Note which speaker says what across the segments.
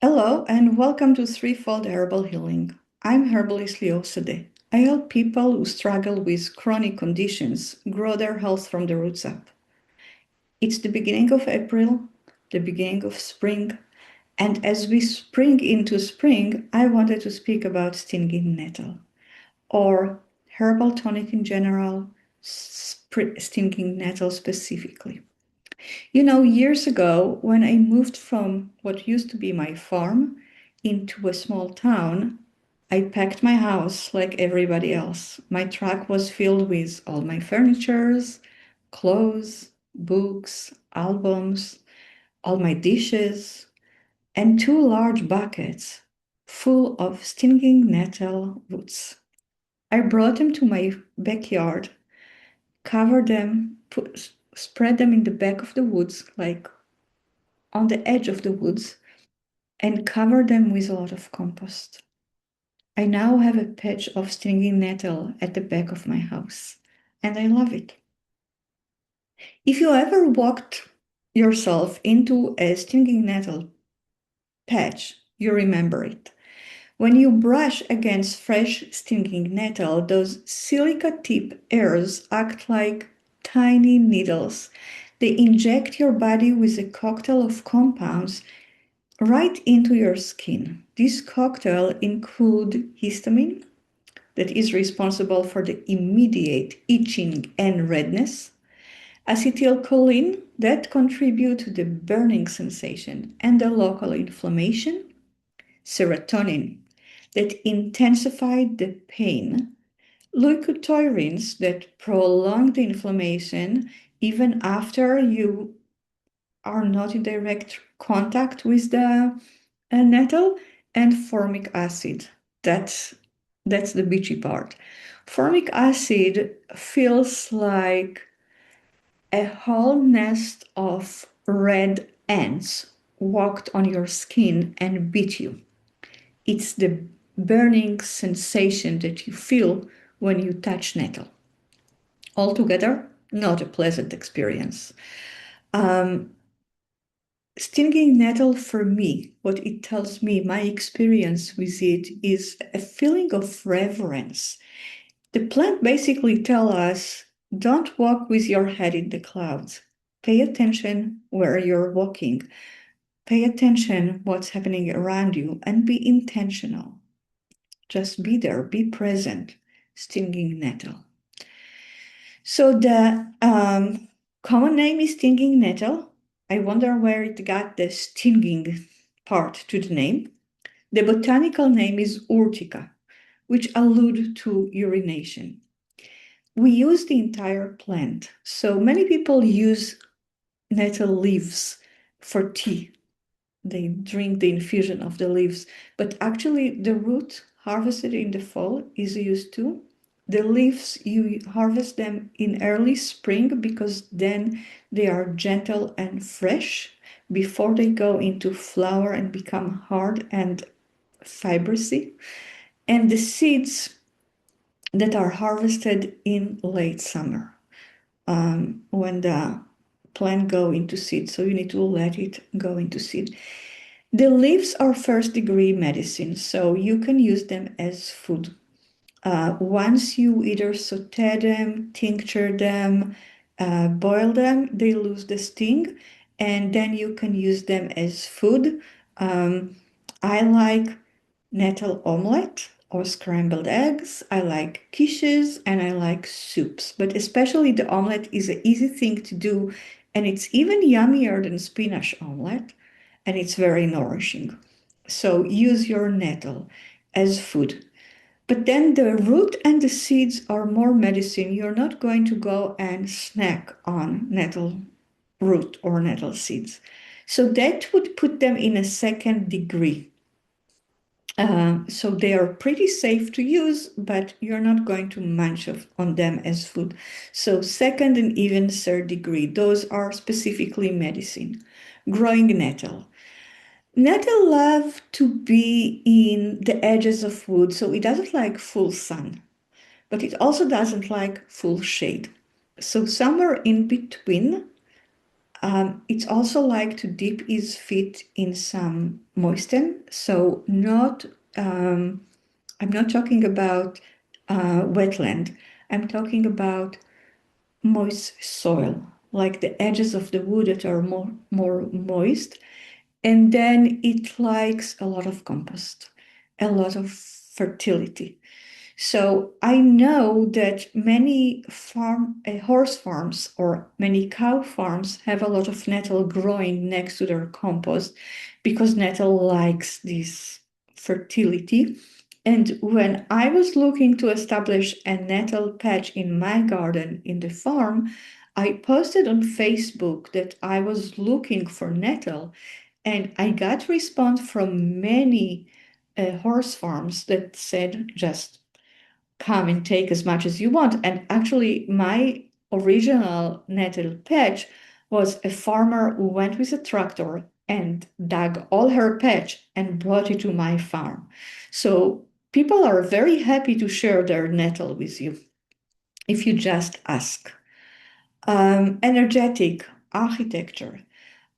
Speaker 1: Hello and welcome to Threefold Herbal Healing. I'm herbalist Liosade. I help people who struggle with chronic conditions grow their health from the roots up. It's the beginning of April, the beginning of spring, and as we spring into spring, I wanted to speak about stinging nettle or herbal tonic in general, stinging nettle specifically. Years ago, when I moved from what used to be my farm into a small town, I packed my house like everybody else. My truck was filled with all my furnitures, clothes, books, albums, all my dishes, and two large buckets full of stinging nettle roots. I brought them to my backyard, covered them, spread them in the back of the woods, like on the edge of the woods, and cover them with a lot of compost. I now have a patch of stinging nettle at the back of my house, and I love it. If you ever walked yourself into a stinging nettle patch, you remember it. When you brush against fresh stinging nettle, those silica tip hairs act like tiny needles. They inject your body with a cocktail of compounds right into your skin. This cocktail includes histamine, that is responsible for the immediate itching and redness, acetylcholine, that contribute to the burning sensation and the local inflammation, serotonin, that intensify the pain, leukotrienes, that prolong the inflammation even after you are not in direct contact with the nettle, and formic acid. That's that's the beachy part. Formic acid feels like a whole nest of red ants walked on your skin and bit you. It's the burning sensation that you feel when you touch nettle. Altogether, not a pleasant experience. Um, Stinging nettle for me, what it tells me, my experience with it is a feeling of reverence. The plant basically tells us don't walk with your head in the clouds. Pay attention where you're walking. Pay attention what's happening around you and be intentional. Just be there, be present. Stinging nettle. So the common name is stinging nettle. I wonder where it got the stinging part to the name. The botanical name is urtica, which allude to urination. We use the entire plant. So many people use nettle leaves for tea. They drink the infusion of the leaves, but actually the root harvested in the fall is used too. The leaves, you harvest them in early spring because then they are gentle and fresh before they go into flower and become hard and fibrousy. And the seeds that are harvested in late summer when the plant go into seed. So you need to let it go into seed. The leaves are first degree medicine, so you can use them as food. Once you either saute them, tincture them, boil them, they lose the sting, and then you can use them as food. I like nettle omelette or scrambled eggs. I like quiches and I like soups, but especially the omelette is an easy thing to do, and it's even yummier than spinach omelette, and it's very nourishing. So use your nettle as food. But then the root and the seeds are more medicine. You're not going to go and snack on nettle root or nettle seeds. So that would put them in a second degree. So they are pretty safe to use, but you're not going to munch on them as food. So second and even third degree, those are specifically medicine. Growing nettle. Nettle love to be in the edges of wood, so it doesn't like full sun, but it also doesn't like full shade. So somewhere in between, It's also like to dip his feet in some moisten. So I'm not talking about wetland. I'm talking about moist soil, like the edges of the wood that are more moist. And then it likes a lot of compost, a lot of fertility. So I know that many horse farms or many cow farms have a lot of nettle growing next to their compost because nettle likes this fertility. And when I was looking to establish a nettle patch in my garden in the farm, I posted on Facebook that I was looking for nettle, and I got response from many horse farms that said just come and take as much as you want. And actually, my original nettle patch was a farmer who went with a tractor and dug all her patch and brought it to my farm. So people are very happy to share their nettle with you if you just ask. Energetic architecture.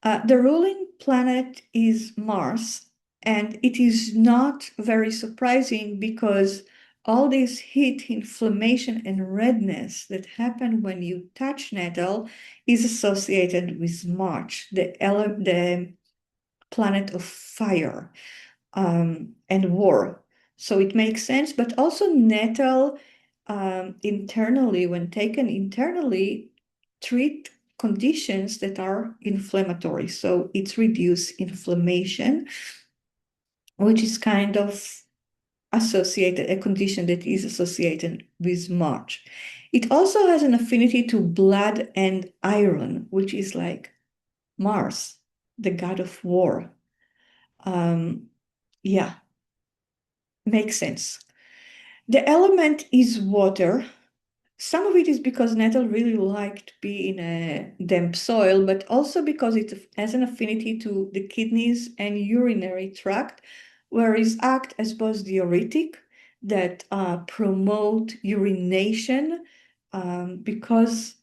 Speaker 1: The ruling planet is Mars, and it is not very surprising because all this heat, inflammation, and redness that happen when you touch nettle is associated with Mars, the planet of fire and war. So it makes sense, but also nettle internally, when taken internally, treat conditions that are inflammatory. So it's reduce inflammation, which is kind of associated, a condition that is associated with March. It also has an affinity to blood and iron, which is like Mars, the god of war. Um, yeah, makes sense. The element is water. Some of it is because nettle really like to be in a damp soil, but also because it has an affinity to the kidneys and urinary tract, whereas act as both diuretic that promote urination because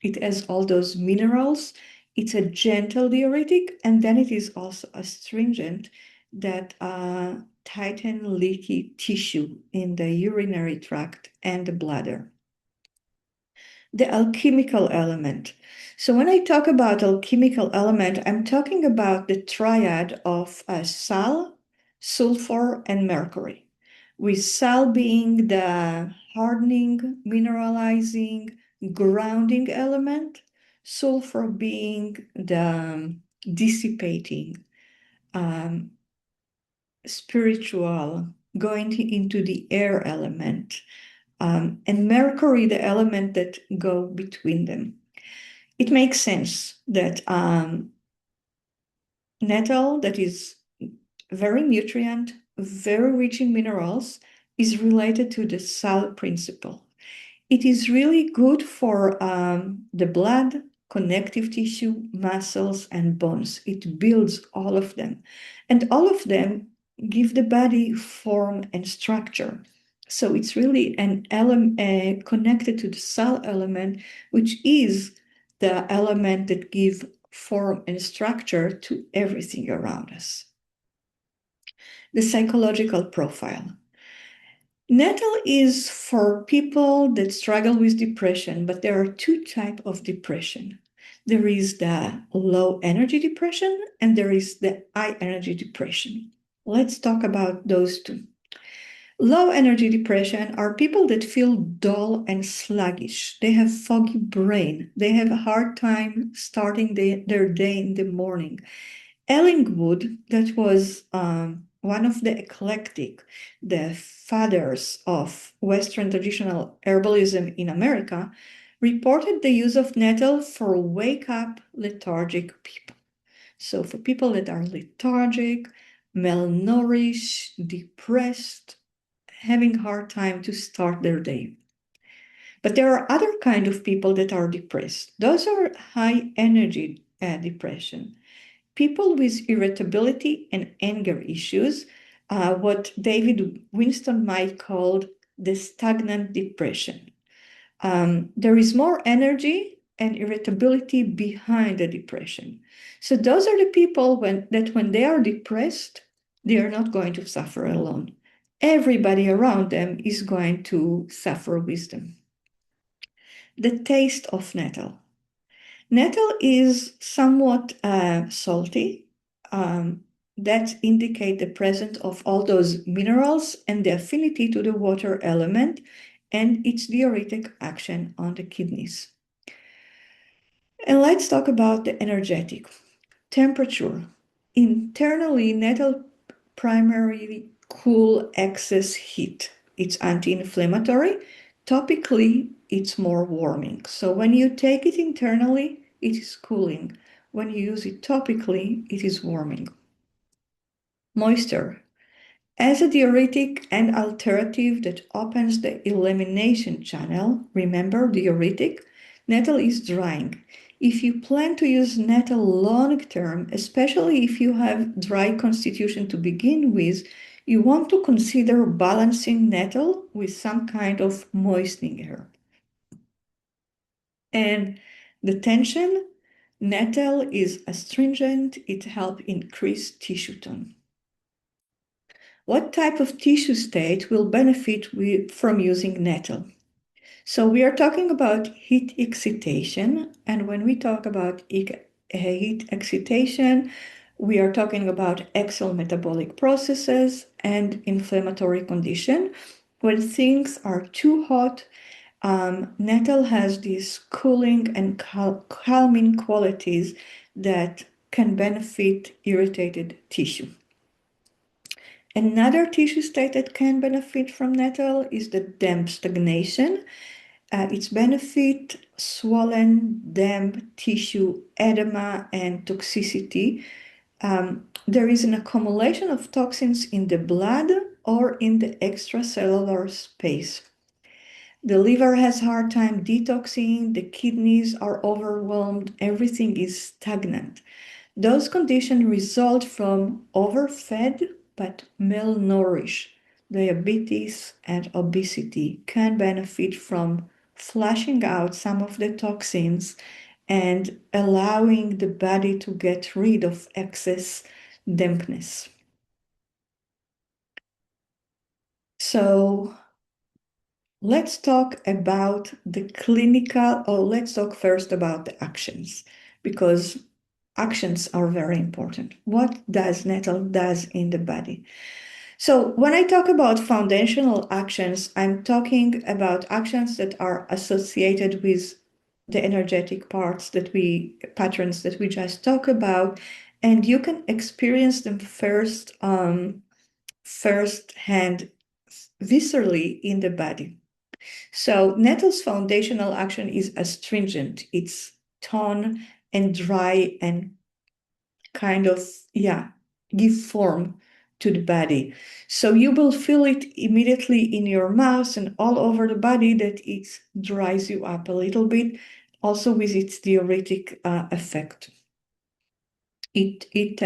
Speaker 1: it has all those minerals. It's a gentle diuretic, and then it is also astringent that tighten leaky tissue in the urinary tract and the bladder. The alchemical element. So when I talk about alchemical element, I'm talking about the triad of sal, sulfur, and mercury, with sal being the hardening, mineralizing, grounding element, sulfur being the dissipating, um, spiritual, going into the air element, and mercury, the element that go between them. It makes sense that nettle, that is very nutrient, very rich in minerals, is related to the sal principle. It is really good for the blood, connective tissue, muscles, and bones. It builds all of them. And all of them give the body form and structure. So it's really an element connected to the sal element, which is the element that gives form and structure to everything around us. The psychological profile. Nettle is for people that struggle with depression, but there are two types of depression. There is the low energy depression and there is the high energy depression. Let's talk about those two. Low energy depression are people that feel dull and sluggish. They have foggy brain. They have a hard time starting their day in the morning. Ellingwood, that was one of the eclectic, the fathers of Western traditional herbalism in America, reported the use of nettle for wake-up lethargic people. So for people that are lethargic, malnourished, depressed, having hard time to start their day. But there are other kind of people that are depressed. Those are high energy depression. People with irritability and anger issues, what David Winston might call the stagnant depression. There is more energy, and irritability behind the depression. So those are the people when they are depressed, they are not going to suffer alone. Everybody around them is going to suffer with them. The taste of nettle. Nettle is somewhat salty. That indicate the presence of all those minerals and the affinity to the water element and its diuretic action on the kidneys. And let's talk about the energetic. Temperature. Internally, nettle primarily cool excess heat. It's anti-inflammatory. Topically, it's more warming. So when you take it internally, it is cooling. When you use it topically, it is warming. Moisture. As a diuretic and alternative that opens the elimination channel, remember diuretic, nettle is drying. If you plan to use nettle long term, especially if you have dry constitution to begin with, you want to consider balancing nettle with some kind of moistening herb. And the tension, nettle is astringent, it helps increase tissue tone. What type of tissue state will benefit from using nettle? So we are talking about heat excitation, and when we talk about heat excitation, we are talking about axial metabolic processes and inflammatory condition. When things are too hot, nettle has these cooling and calming qualities that can benefit irritated tissue. Another tissue state that can benefit from nettle is the damp stagnation. Its benefit, swollen, damp tissue, edema, and toxicity. There is an accumulation of toxins in the blood or in the extracellular space. The liver has hard time detoxing, the kidneys are overwhelmed, everything is stagnant. Those conditions result from overfed but malnourished. Diabetes and obesity can benefit from flushing out some of the toxins and allowing the body to get rid of excess dampness. So let's talk about the clinical, or let's talk first about the actions, because actions are very important. What does nettle does in the body? So when I talk about foundational actions, I'm talking about actions that are associated with the energetic patterns that we just talked about, and you can experience them firsthand, viscerally in the body. So nettle's foundational action is astringent. It's tone and dry and kind of, give form to the body. So you will feel it immediately in your mouth and all over the body that it dries you up a little bit, also with its diuretic effect. It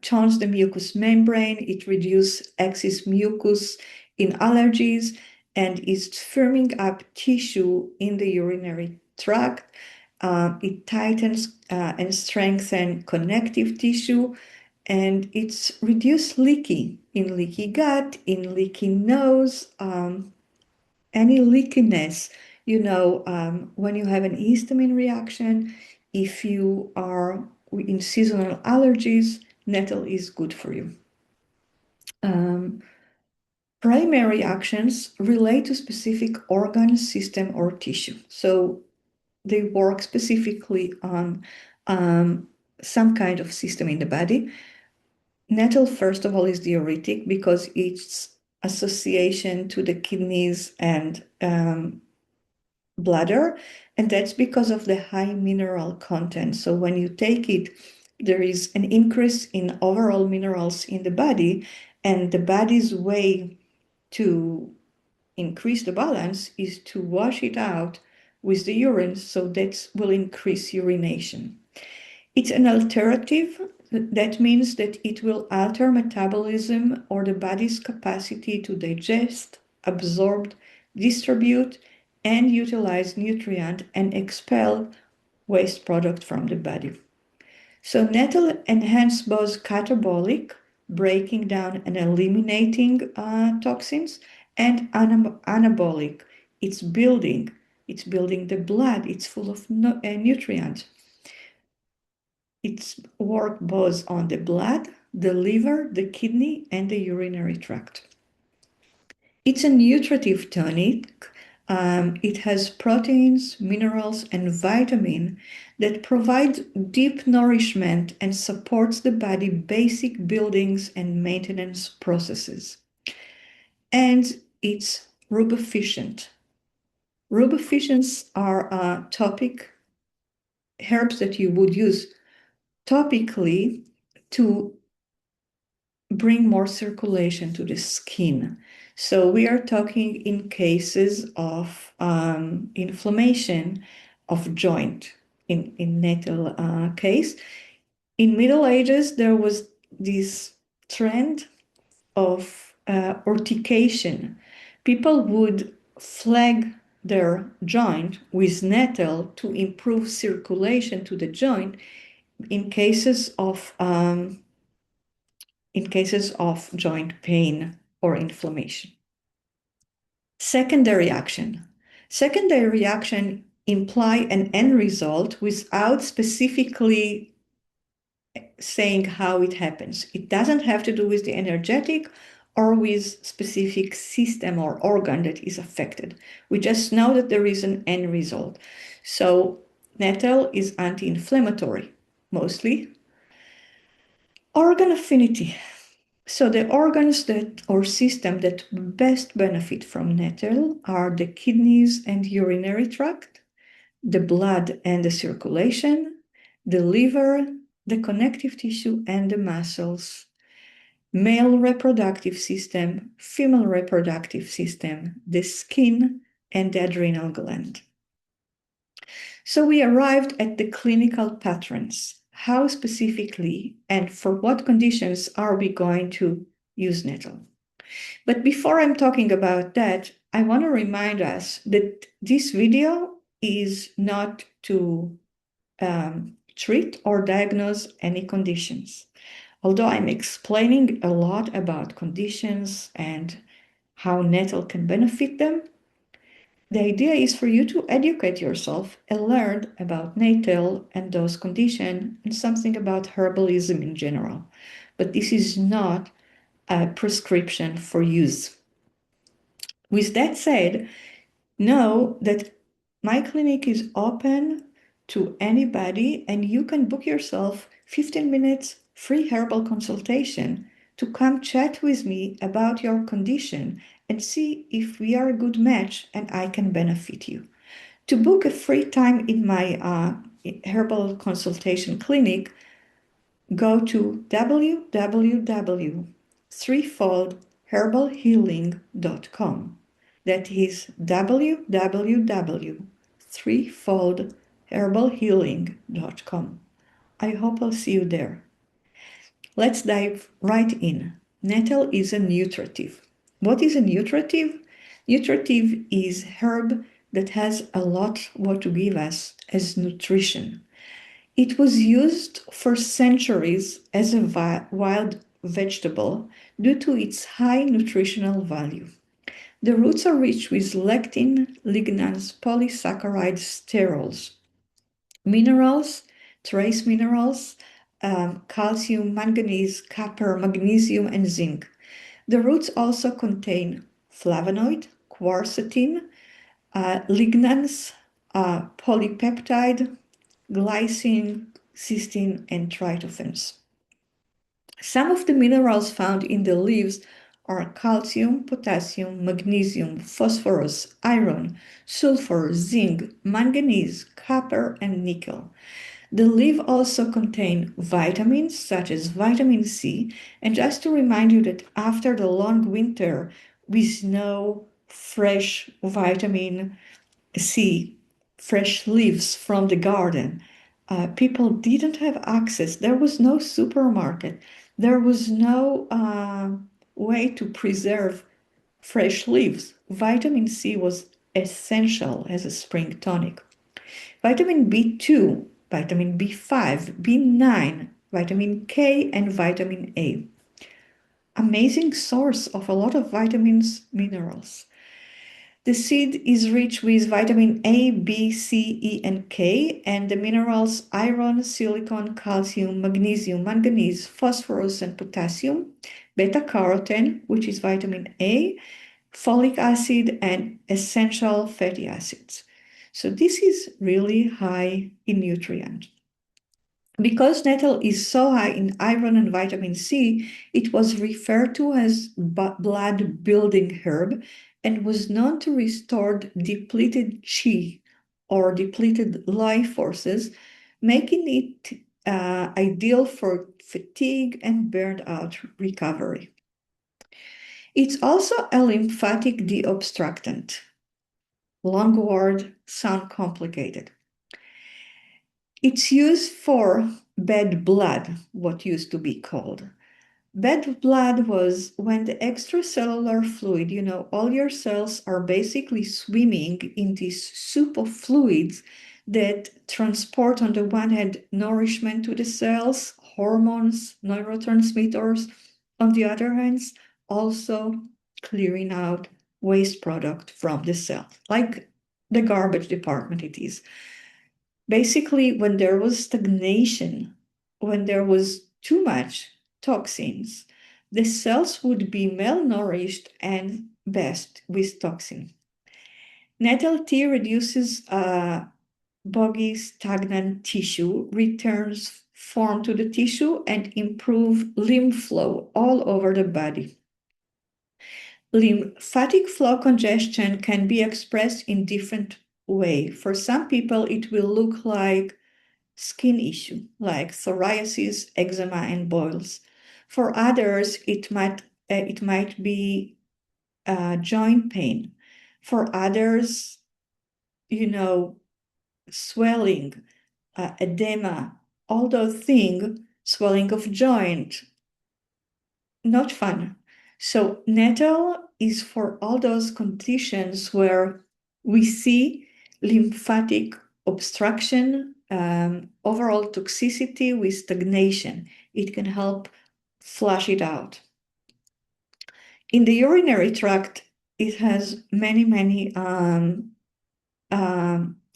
Speaker 1: tones the mucous membrane, it reduces excess mucus in allergies, and is firming up tissue in the urinary tract. It tightens and strengthens connective tissue, and it's reduced leaky in leaky gut, in leaky nose, any leakiness. When you have an histamine reaction, if you are in seasonal allergies, nettle is good for you. Primary actions relate to specific organ, system, or tissue. So they work specifically on some kind of system in the body. Nettle, first of all, is diuretic because its association to the kidneys and bladder, and that's because of the high mineral content. So when you take it, there is an increase in overall minerals in the body, and the body's way to increase the balance is to wash it out with the urine, so that will increase urination. It's an alternative. That means that it will alter metabolism or the body's capacity to digest, absorb, distribute, and utilize nutrient and expel waste product from the body. So Nettle enhances both catabolic, breaking down and eliminating toxins, and anabolic. It's building the blood. It's full of nutrients. It's work both on the blood, the liver, the kidney, and the urinary tract. It's a nutritive tonic. It has proteins, minerals, and vitamin that provide deep nourishment and supports the body basic buildings and maintenance processes. And it's rubefficient. Rubefficients are topic herbs that you would use topically to bring more circulation to the skin. So we are talking in cases of inflammation of joint in Nettle case. In Middle Ages, there was this trend of urtication. People would flag their joint with nettle to improve circulation to the joint in cases of joint pain or inflammation. Secondary action. Secondary reaction imply an end result without specifically saying how it happens. It doesn't have to do with the energetic or with specific system or organ that is affected. We just know that there is an end result. So nettle is anti-inflammatory, mostly. Organ affinity. So the organs that or system that best benefit from nettle are the kidneys and urinary tract, the blood and the circulation, the liver, the connective tissue and the muscles, male reproductive system, female reproductive system, the skin, and the adrenal gland. So we arrived at the clinical patterns. How specifically and for what conditions are we going to use nettle? But before I'm talking about that, I want to remind us that this video is not to treat or diagnose any conditions. Although I'm explaining a lot about conditions and how nettle can benefit them, the idea is for you to educate yourself and learn about nettle and those conditions and something about herbalism in general. But this is not a prescription for use. With that said, know that my clinic is open to anybody and you can book yourself 15 minutes free herbal consultation to come chat with me about your condition and see if we are a good match and I can benefit you. To book a free time in my herbal consultation clinic, go to www.threefoldherbalhealing.com. That is www.threefoldherbalhealing.com. I hope I'll see you there. Let's dive right in. Nettle is a nutritive. What is a nutritive? Nutritive is herb that has a lot what to give us as nutrition. It was used for centuries as a wild vegetable due to its high nutritional value. The roots are rich with lectin, lignans, polysaccharides, sterols, minerals, trace minerals, calcium, manganese, copper, magnesium, and zinc. The roots also contain flavonoid, quercetin, lignans, polypeptide, glycine, cysteine, and tryptophans. Some of the minerals found in the leaves are calcium, potassium, magnesium, phosphorus, iron, sulfur, zinc, manganese, copper, and nickel. The leaf also contain vitamins such as vitamin C, and just to remind you that after the long winter with no fresh vitamin C, fresh leaves from the garden, people didn't have access. There was no supermarket. There was no way to preserve fresh leaves. Vitamin C was essential as a spring tonic. Vitamin B2, vitamin B5, B9, vitamin K, and vitamin A. Amazing source of a lot of vitamins, minerals. The seed is rich with vitamin A, B, C, E, and K, and the minerals iron, silicon, calcium, magnesium, manganese, phosphorus, and potassium, beta carotene, which is vitamin A, folic acid, and essential fatty acids. So this is really high in nutrients. Because nettle is so high in iron and vitamin C, it was referred to as blood building herb and was known to restore depleted chi or depleted life forces, making it ideal for fatigue and burned out recovery. It's also a lymphatic deobstructant. Long word, sound complicated. It's used for bad blood, what used to be called. Bad blood was when the extracellular fluid, all your cells are basically swimming in this soup of fluids that transport, on the one hand, nourishment to the cells, hormones, neurotransmitters, on the other hand, also clearing out waste product from the cell, like the garbage department it is. Basically, when there was stagnation, when there was too much toxins, the cells would be malnourished and best with toxin. Nettle tea reduces boggy, stagnant tissue, returns form to the tissue, and improve lymph flow all over the body. Lymphatic flow congestion can be expressed in different way. For some people, it will look like skin issue like psoriasis, eczema, and boils. For others, it might be joint pain. For others, swelling, edema, all those things, swelling of joint, not fun. So nettle is for all those conditions where we see lymphatic obstruction, overall toxicity with stagnation. It can help flush it out. In the urinary tract, it has many, many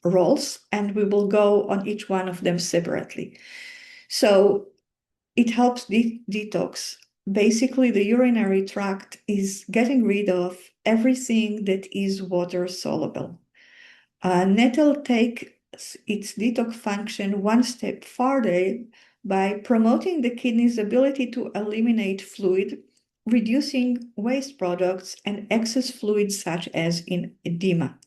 Speaker 1: roles, and we will go on each one of them separately. So it helps detox. Basically, the urinary tract is getting rid of everything that is water soluble. Nettle takes its detox function one step further by promoting the kidney's ability to eliminate fluid, reducing waste products and excess fluids such as in edema.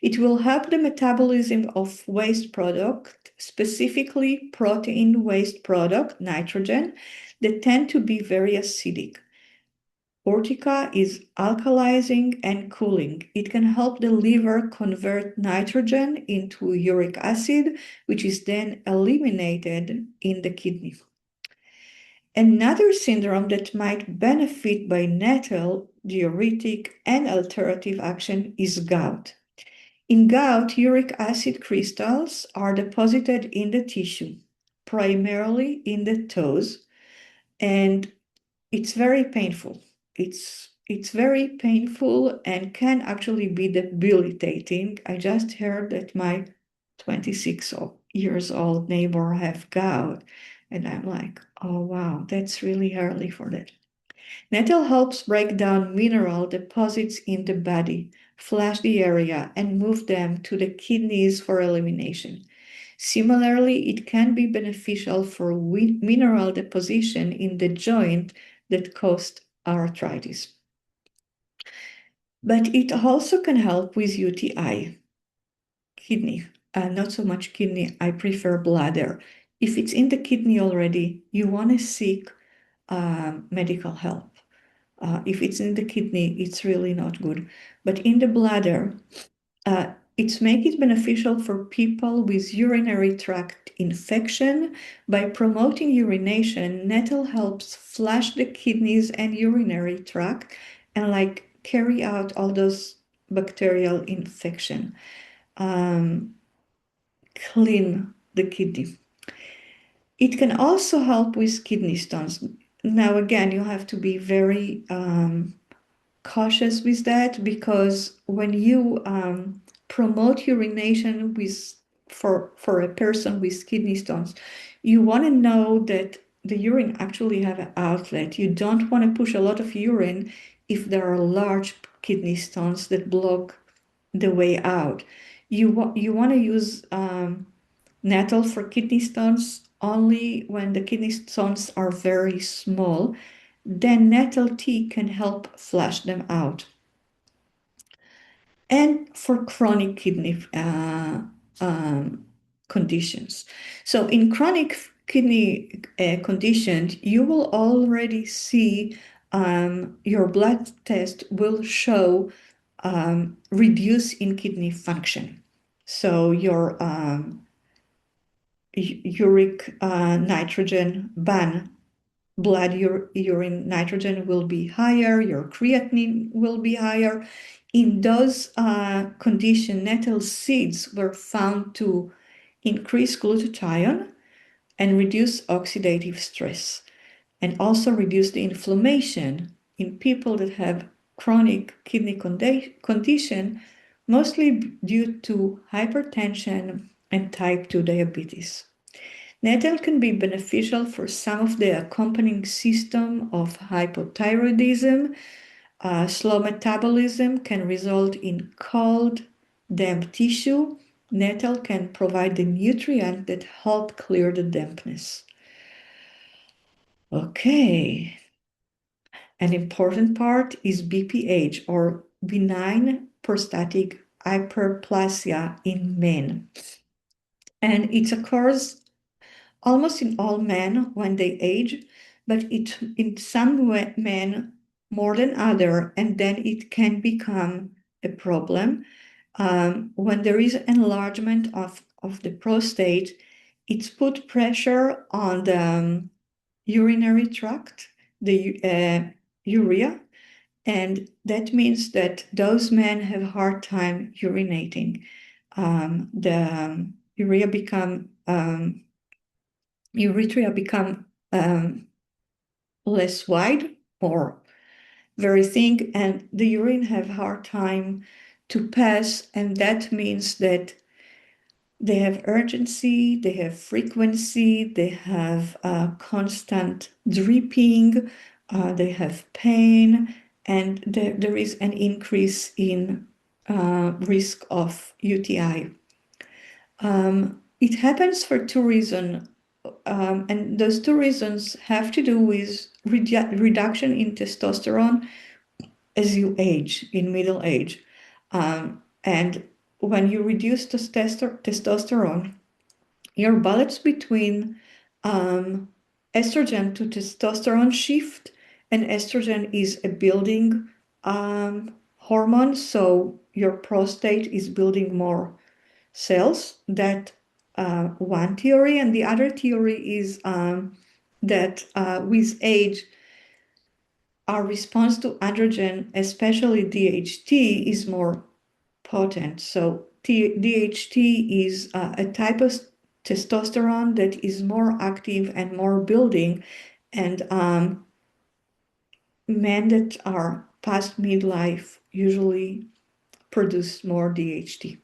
Speaker 1: It will help the metabolism of waste product, specifically protein waste product, nitrogen, that tend to be very acidic. Urtica is alkalizing and cooling. It can help the liver convert nitrogen into uric acid, which is then eliminated in the kidney. Another syndrome that might benefit by nettle, diuretic, and alterative action is gout. In gout, uric acid crystals are deposited in the tissue, primarily in the toes, and it's very painful. It's very painful and can actually be debilitating. I just heard that my 26 years old neighbor have gout, and I'm like, oh wow, that's really early for that. Nettle helps break down mineral deposits in the body, flush the area, and move them to the kidneys for elimination. Similarly, it can be beneficial for mineral deposition in the joint that cause arthritis. But it also can help with UTI, kidney. Not so much kidney, I prefer bladder. If it's in the kidney already, you want to seek medical help. If it's in the kidney, it's really not good. But in the bladder, it's make it beneficial for people with urinary tract infection. By promoting urination, nettle helps flush the kidneys and urinary tract and like carry out all those bacterial infection. clean the kidney. It can also help with kidney stones. Now, again, you have to be very cautious with that, because when you promote urination for a person with kidney stones, you want to know that the urine actually have an outlet. You don't want to push a lot of urine if there are large kidney stones that block the way out. You want to use Nettle for kidney stones only when the kidney stones are very small. Then nettle tea can help flush them out. And for chronic kidney conditions. So in chronic kidney conditions, you will already see your blood test will show reduce in kidney function. So your uric nitrogen ban blood urine nitrogen will be higher, your creatinine will be higher. In those conditions, nettle seeds were found to increase glutathione and reduce oxidative stress, and also reduce the inflammation in people that have chronic kidney condition, mostly due to hypertension and type 2 diabetes. Nettle can be beneficial for some of the accompanying symptoms of hypothyroidism. Slow metabolism can result in cold, damp tissue. Nettle can provide the nutrient that help clear the dampness. Okay. An important part is BPH, or benign prostatic hyperplasia in men. And it occurs almost in all men when they age, but it in some men more than other, and then it can become a problem. When there is enlargement of the prostate, it's put pressure on the urinary tract, the urea, and that means that those men have a hard time urinating. The urea become urethra become less wide or very thin, and the urine have hard time to pass, and that means that they have urgency, they have frequency, they have constant dripping, they have pain, and there is an increase in risk of UTI. It happens for two reasons, and those two reasons have to do with reduction in testosterone as you age, in middle age. And when you reduce testosterone, your balance between estrogen to testosterone shift, and estrogen is a building hormone, so your prostate is building more cells. That one theory, and the other theory is that with age, our response to androgen, especially DHT, is more potent. So DHT is a type of testosterone that is more active and more building, and men that are past midlife usually produce more DHT.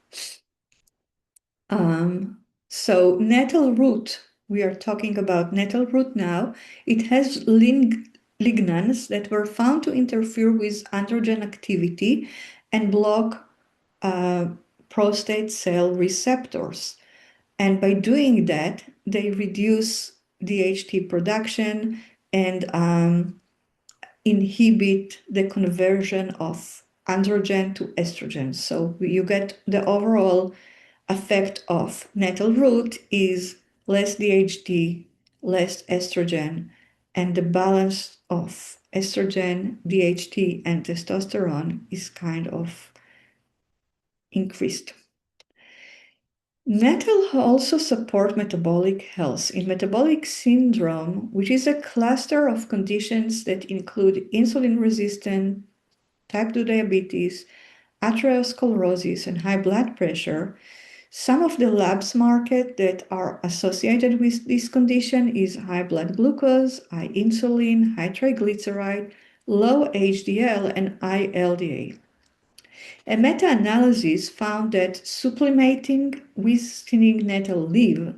Speaker 1: So nettle root, we are talking about nettle root now. It has lignans that were found to interfere with androgen activity and block prostate cell receptors. And by doing that, they reduce DHT production and inhibit the conversion of androgen to estrogen. So you get the overall effect of nettle root is less DHT, less estrogen, and the balance of estrogen, DHT, and testosterone is kind of increased. Nettle also support metabolic health. In metabolic syndrome, which is a cluster of conditions that include insulin resistance, type 2 diabetes, atherosclerosis, and high blood pressure, Some of the labs market that are associated with this condition is high blood glucose, high insulin, high triglyceride, low HDL, and high LDL. A meta-analysis found that supplementing with stinging nettle leaf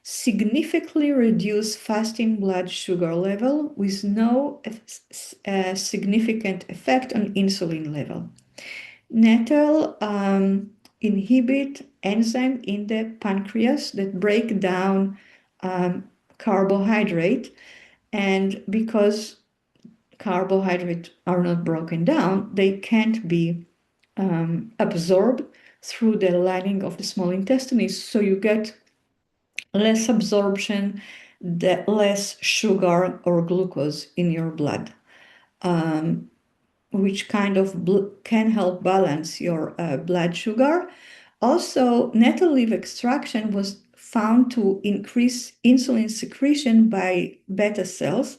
Speaker 1: significantly reduced fasting blood sugar level with no significant effect on insulin level. Nettle inhibit enzyme in the pancreas that break down carbohydrate, and because carbohydrates are not broken down, they can't be absorbed through the lining of the small intestine. So you get less absorption, less sugar or glucose in your blood, which kind of can help balance your blood sugar. Also, nettle leaf extraction was found to increase insulin secretion by beta cells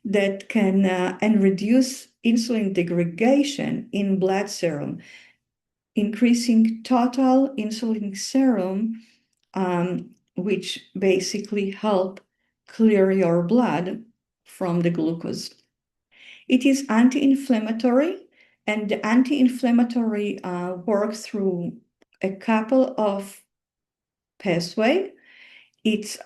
Speaker 1: that can and reduce insulin degradation in blood serum, increasing total insulin serum, which basically help clear your blood from the glucose. It is anti-inflammatory, and the anti-inflammatory works through a couple of pathways. It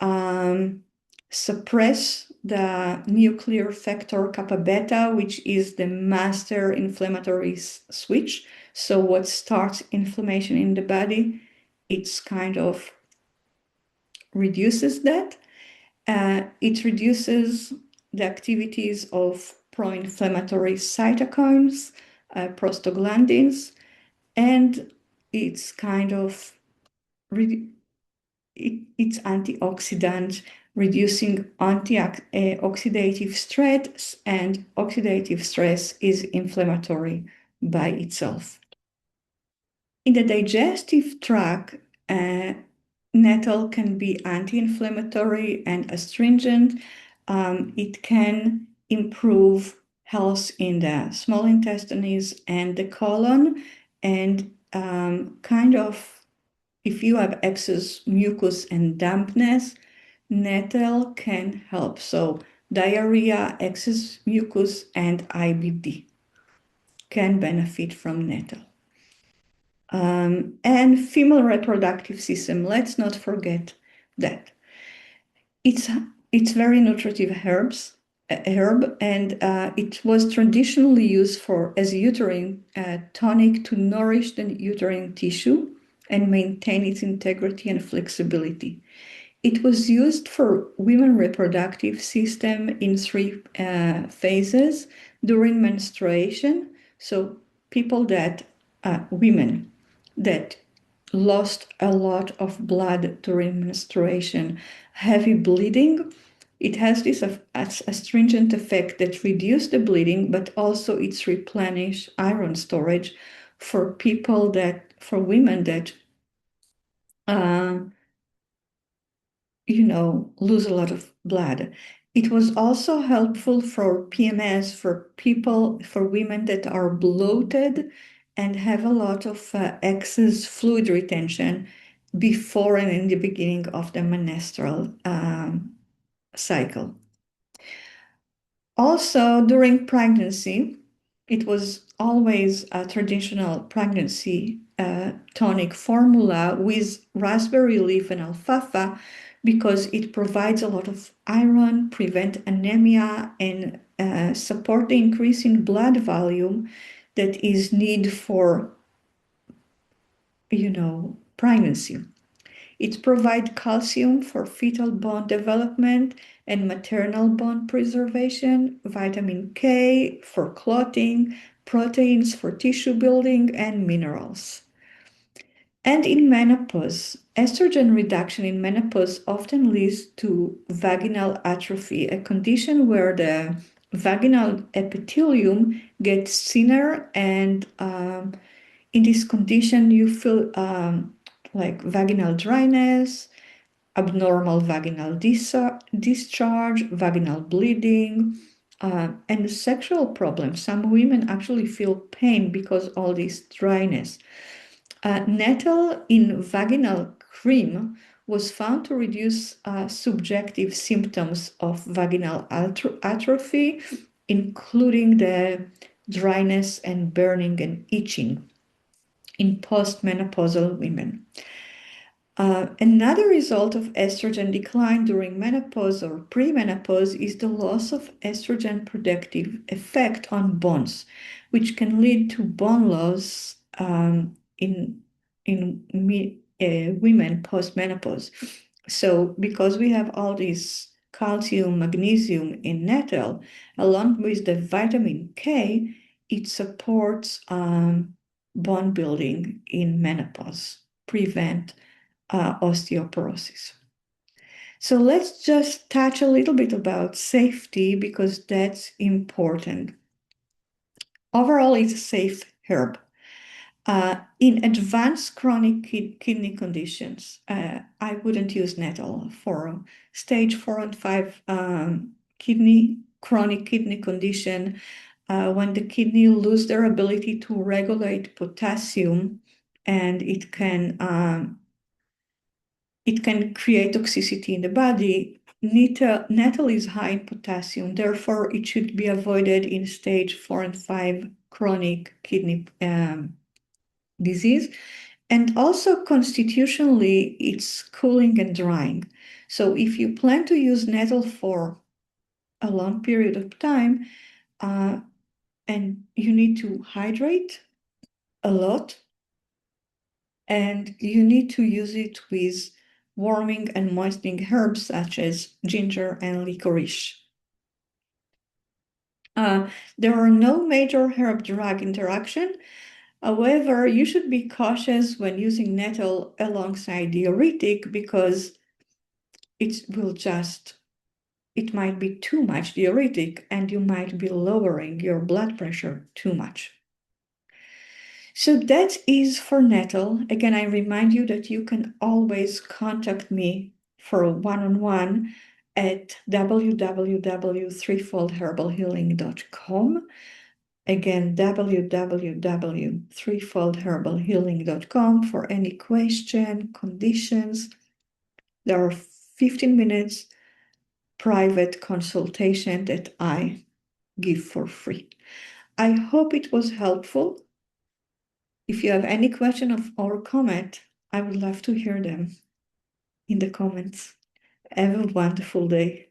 Speaker 1: suppress the nuclear factor kappa beta, which is the master inflammatory switch. So what starts inflammation in the body, it's kind of reduces that. It reduces the activities of pro-inflammatory cytokines, prostaglandins, and it's kind of it's antioxidant, reducing oxidative stress, and oxidative stress is inflammatory by itself. In the digestive tract, nettle can be anti-inflammatory and astringent. It can improve health in the small intestines and the colon, and kind of if you have excess mucus and dampness, nettle can help. So diarrhea, excess mucus, and IBD can benefit from nettle. And female reproductive system, let's not forget that. It's very nutritive herb, and it was traditionally used as uterine tonic to nourish the uterine tissue and maintain its integrity and flexibility. It was used for women reproductive system in 3 phases during menstruation. So women that lost a lot of blood during menstruation, heavy bleeding, it has this astringent effect that reduces the bleeding, but also it's replenish iron storage for women that lose a lot of blood. It was also helpful for PMS, for women that are bloated and have a lot of excess fluid retention before and in the beginning of the menstrual cycle. Also, during pregnancy, it was always a traditional pregnancy tonic formula with raspberry leaf and alfalfa, because it provides a lot of iron, prevent anemia, and support the increase in blood volume that is needed for pregnancy. It provides calcium for fetal bone development and maternal bone preservation, vitamin K for clotting, proteins for tissue building, and minerals. And in menopause, estrogen reduction in menopause often leads to vaginal atrophy, a condition where the vaginal epithelium gets thinner, and in this condition you feel like vaginal dryness, abnormal vaginal discharge, vaginal bleeding, and sexual problems. Some women actually feel pain because all this dryness. Nettle in vaginal cream was found to reduce subjective symptoms of vaginal atrophy, including the dryness and burning and itching in postmenopausal women. Another result of estrogen decline during menopause or premenopause is the loss of estrogen protective effect on bones, which can lead to bone loss in women postmenopause. So, because we have all this calcium, magnesium in nettle, along with the vitamin K, it supports bone building in menopause, prevent osteoporosis. So let's just touch a little bit about safety because that's important. Overall, it's a safe herb. In advanced chronic kidney conditions, I wouldn't use nettle for stage 4 and 5 chronic kidney condition, when the kidney lose their ability to regulate potassium, and it can create toxicity in the body. Nettle is high in potassium, therefore it should be avoided in stage 4 and 5 chronic kidney disease. And also constitutionally, it's cooling and drying. So if you plan to use nettle for a long period of time, and you need to hydrate a lot, and you need to use it with warming and moistening herbs such as ginger and licorice. There are no major herb-drug interaction. However, you should be cautious when using nettle alongside diuretic because it might be too much diuretic and you might be lowering your blood pressure too much. So that is for nettle. Again, I remind you that you can always contact me for a one-on-one at www.threefoldherbalhealing.com. Again, www.threefoldherbalhealing.com for any question, conditions. There are 15 minutes private consultation that I give for free. I hope it was helpful. If you have any question or comment, I would love to hear them in the comments. Have a wonderful day.